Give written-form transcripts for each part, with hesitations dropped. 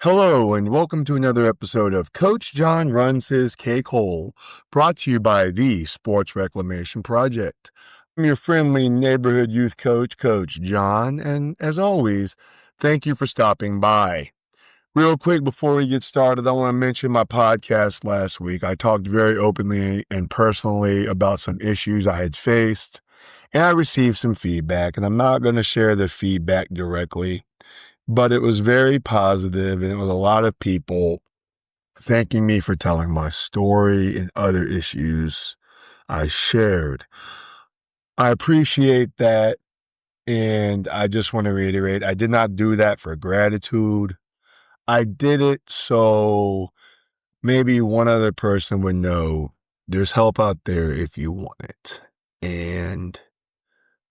Hello, and welcome to another episode of Coach John Runs His Cake Hole, brought to you by the Sports Reclamation Project. I'm your friendly neighborhood youth coach, Coach John, and as always, thank you for stopping by. Real quick before we get started, I want to mention my podcast last week. I talked very openly and personally about some issues I had faced, and I received some feedback, and I'm not going to share the feedback directly. But it was very positive, and it was a lot of people thanking me for telling my story and other issues I shared. I appreciate that, and I just want to reiterate, I did not do that for gratitude. I did it so maybe one other person would know there's help out there if you want it. And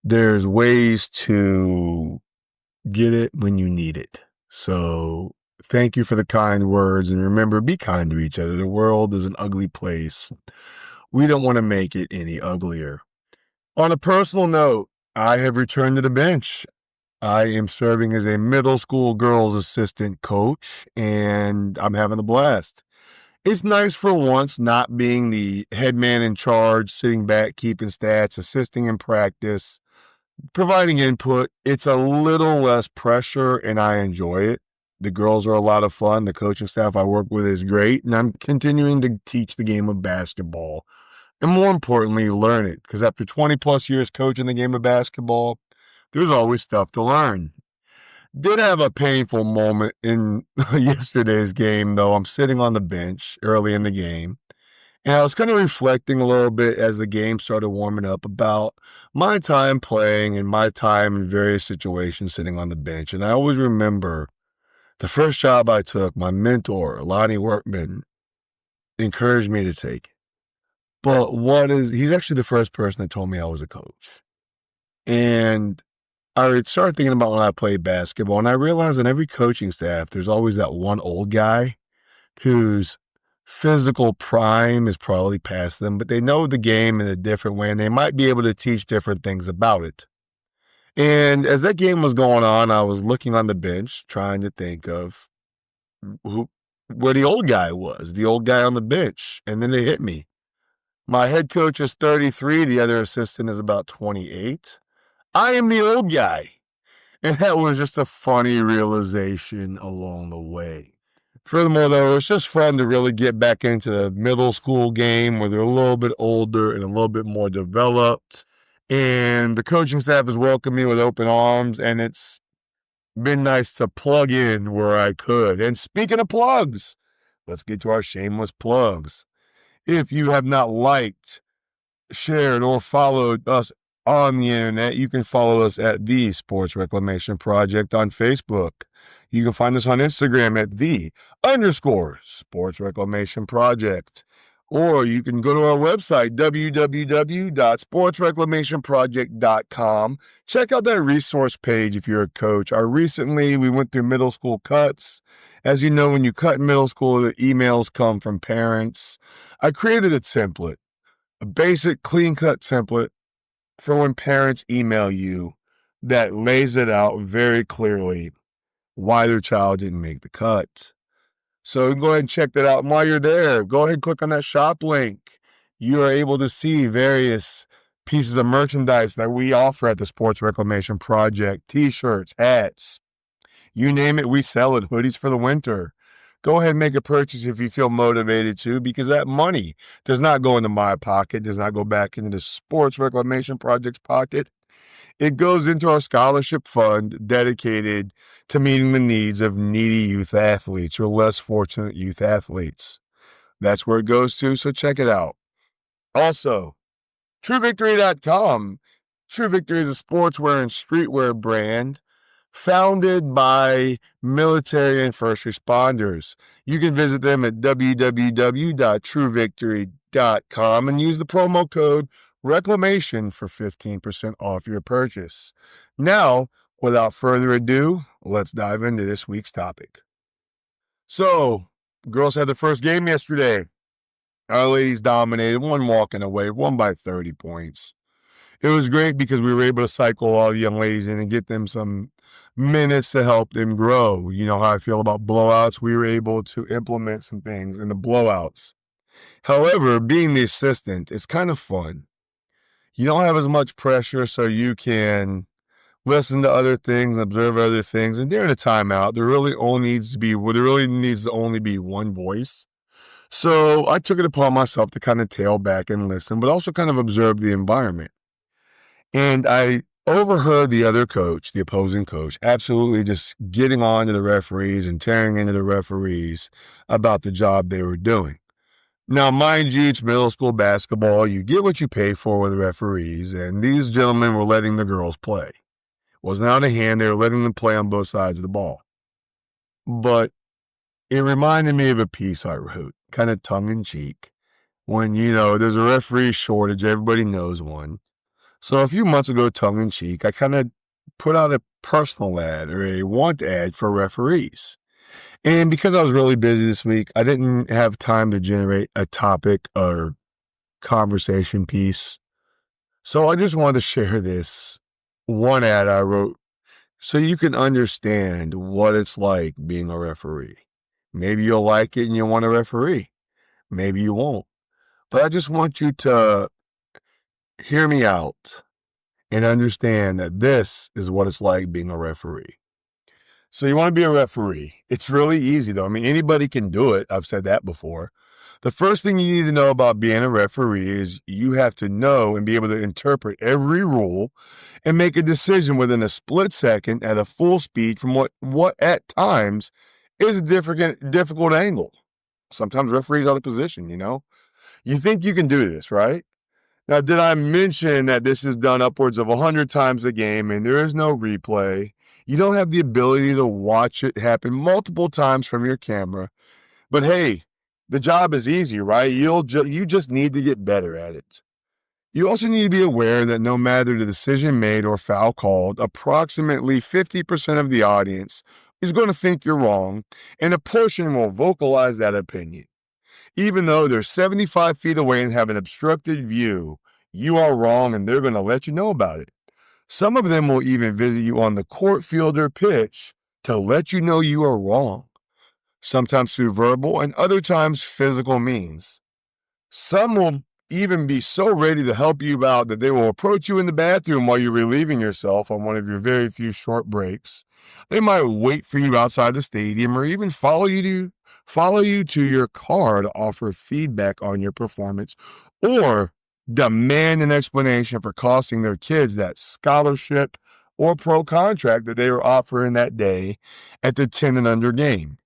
there's ways to get it when you need it. So thank you for the kind words, and remember, be kind to each other. The world is an ugly place. We don't want to make it any uglier. On a personal note, I have returned to the bench. I am serving as a middle school girls assistant coach, and I'm having a blast. It's nice for once not being the head man in charge, sitting back, keeping stats, assisting in practice, providing input. It's a little less pressure, and I enjoy it. The girls are a lot of fun. The coaching staff I work with is great, and I'm continuing to teach the game of basketball. And more importantly, learn it, because after 20 plus years coaching the game of basketball, there's always stuff to learn. Did have a painful moment in yesterday's game, though. I'm sitting on the bench early in the game, and I was kind of reflecting a little bit as the game started warming up about my time playing and my time in various situations sitting on the bench. And I always remember the first job I took, my mentor, Lonnie Workman, encouraged me to take it. But he's actually the first person that told me I was a coach. And I started thinking about when I played basketball, and I realized in every coaching staff, there's always that one old guy whose physical prime is probably past them, but they know the game in a different way, and they might be able to teach different things about it. And as that game was going on, I was looking on the bench, trying to think of where the old guy was, the old guy on the bench. And then it hit me. My head coach is 33. The other assistant is about 28. I am the old guy. And that was just a funny realization along the way. Furthermore, though, it's just fun to really get back into the middle school game where they're a little bit older and a little bit more developed. And the coaching staff has welcomed me with open arms, and it's been nice to plug in where I could. And speaking of plugs, let's get to our shameless plugs. If you have not liked, shared, or followed us on the internet, you can follow us at the Sports Reclamation Project on Facebook. You can find us on Instagram at the_Sports Reclamation Project. Or you can go to our website, www.sportsreclamationproject.com. Check out that resource page if you're a coach. Recently, we went through middle school cuts. As you know, when you cut in middle school, the emails come from parents. I created a template, a basic clean-cut template for when parents email you that lays it out very clearly why their child didn't make the cut. So you can go ahead and check that out. And while you're there, go ahead and click on that shop link. You are able to see various pieces of merchandise that we offer at the Sports Reclamation Project. T-shirts, hats, you name it, we sell it. Hoodies for the winter. Go ahead and make a purchase if you feel motivated to, because that money does not go into my pocket, does not go back into the Sports Reclamation Project's pocket. It goes into our scholarship fund dedicated to meeting the needs of needy youth athletes or less fortunate youth athletes. That's where it goes to, so check it out. Also, TrueVictory.com. True Victory is a sportswear and streetwear brand founded by military and first responders. You can visit them at www.truevictory.com and use the promo code Reclamation for 15% off your purchase. Now, without further ado, let's dive into this week's topic. So, girls had the first game yesterday. Our ladies dominated, one walking away, won by 30 points. It was great because we were able to cycle all the young ladies in and get them some minutes to help them grow. You know how I feel about blowouts. We were able to implement some things in the blowouts. However, being the assistant, it's kind of fun. You don't have as much pressure, so you can listen to other things, observe other things. And during a timeout, there really needs to only be one voice. So I took it upon myself to kind of tail back and listen, but also kind of observe the environment. And I overheard the other coach, the opposing coach, absolutely just getting on to the referees and tearing into the referees about the job they were doing. Now, mind you, it's middle school basketball. You get what you pay for with referees, and these gentlemen were letting the girls play. It wasn't out of hand. They were letting them play on both sides of the ball. But it reminded me of a piece I wrote, kind of tongue-in-cheek, when, there's a referee shortage. Everybody knows one. So a few months ago, tongue-in-cheek, I kind of put out a personal ad or a want ad for referees. And because I was really busy this week, I didn't have time to generate a topic or conversation piece. So I just wanted to share this one ad I wrote so you can understand what it's like being a referee. Maybe you'll like it and you'll want a referee. Maybe you won't. But I just want you to hear me out and understand that this is what it's like being a referee. So you want to be a referee. It's really easy, though. I mean, anybody can do it. I've said that before. The first thing you need to know about being a referee is you have to know and be able to interpret every rule and make a decision within a split second at a full speed from what at times is a difficult angle. Sometimes referees out of position, You think you can do this, right? Now, did I mention that this is done upwards of 100 times a game and there is no replay? You don't have the ability to watch it happen multiple times from your camera. But hey, the job is easy, right? You just need to get better at it. You also need to be aware that no matter the decision made or foul called, approximately 50% of the audience is going to think you're wrong, and a portion will vocalize that opinion. Even though they're 75 feet away and have an obstructed view, you are wrong and they're going to let you know about it. Some of them will even visit you on the court, field, or pitch to let you know you are wrong, sometimes through verbal and other times physical means. Some will even be so ready to help you out that they will approach you in the bathroom while you're relieving yourself on one of your very few short breaks. They might wait for you outside the stadium or even follow you to your car to offer feedback on your performance or demand an explanation for costing their kids that scholarship or pro contract that they were offering that day at the 10 and under game.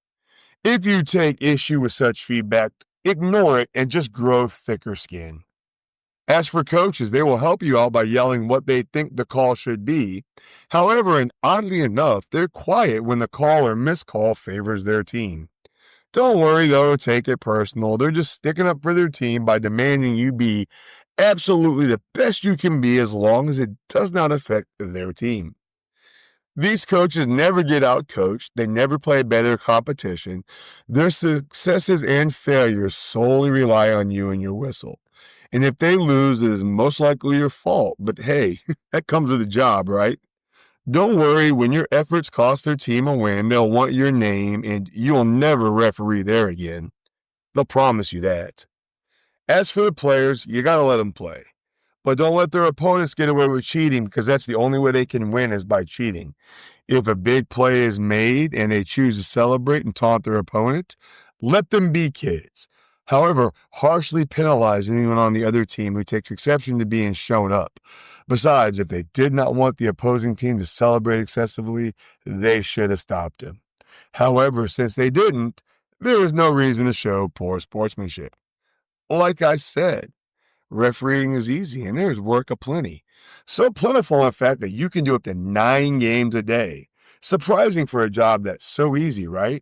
If you take issue with such feedback, ignore it and just grow thicker skin. As for coaches, they will help you out by yelling what they think the call should be. However, and oddly enough, they're quiet when the call or miscall favors their team. Don't worry though, take it personal. They're just sticking up for their team by demanding you be absolutely the best you can be as long as it does not affect their team. These coaches never get out-coached. They never play better competition. Their successes and failures solely rely on you and your whistle. And if they lose, it is most likely your fault. But hey, that comes with a job, right? Don't worry, when your efforts cost their team a win, they'll want your name and you'll never referee there again. They'll promise you that. As for the players, you gotta let them play. But don't let their opponents get away with cheating because that's the only way they can win is by cheating. If a big play is made and they choose to celebrate and taunt their opponent, let them be kids. However, harshly penalize anyone on the other team who takes exception to being shown up. Besides, if they did not want the opposing team to celebrate excessively, they should have stopped them. However, since they didn't, there is no reason to show poor sportsmanship. Like I said, refereeing is easy and there's work aplenty. So plentiful, in fact, that you can do up to 9 games a day. Surprising for a job that's so easy, right?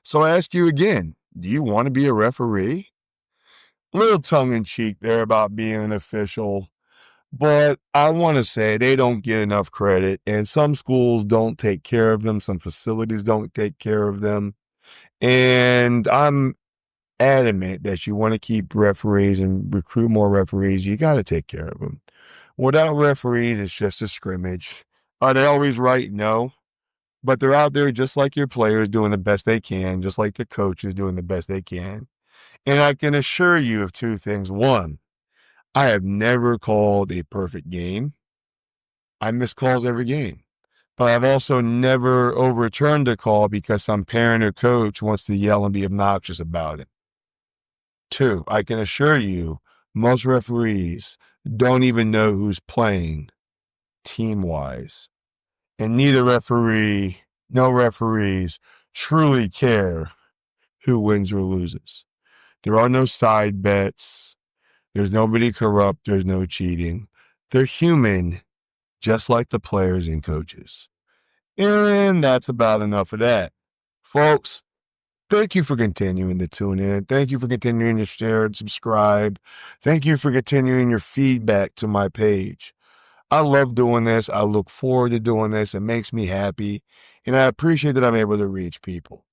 So I ask you again, do you want to be a referee? Little tongue-in-cheek there about being an official, but I want to say they don't get enough credit, and some schools don't take care of them. Some facilities don't take care of them. And I'm adamant that you want to keep referees and recruit more referees. You got to take care of them. Without referees, it's just a scrimmage. Are they always right? No. but they're out there just like your players doing the best they can, just like the coaches doing the best they can. And I can assure you of two things. One, I have never called a perfect game. I miss calls every game. But I've also never overturned a call because some parent or coach wants to yell and be obnoxious about it. Two, I can assure you, most referees don't even know who's playing team-wise. And no referees truly care who wins or loses. There are no side bets. There's nobody corrupt. There's no cheating. They're human, just like the players and coaches. And that's about enough of that. Folks, thank you for continuing to tune in. Thank you for continuing to share and subscribe. Thank you for continuing your feedback to my page. I love doing this. I look forward to doing this. It makes me happy. And I appreciate that I'm able to reach people.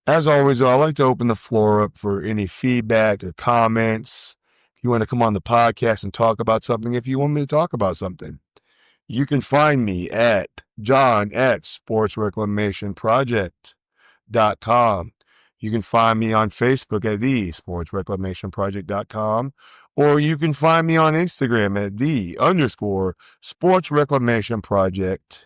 As always, though, I like to open the floor up for any feedback or comments. If you want to come on the podcast and talk about something, if you want me to talk about something, you can find me at john@sportsreclamationproject.com. You can find me on Facebook at thesportsreclamationproject.com, or you can find me on Instagram at _sportsreclamationproject.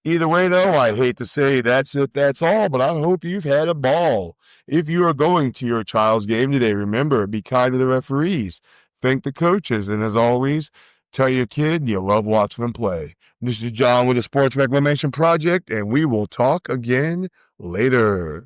Either way, though, I hate to say that's it, that's all, but I hope you've had a ball. If you are going to your child's game today, remember, be kind to the referees, thank the coaches, and as always, tell your kid you love watching them play. This is John with the Sports Reclamation Project, and we will talk again later.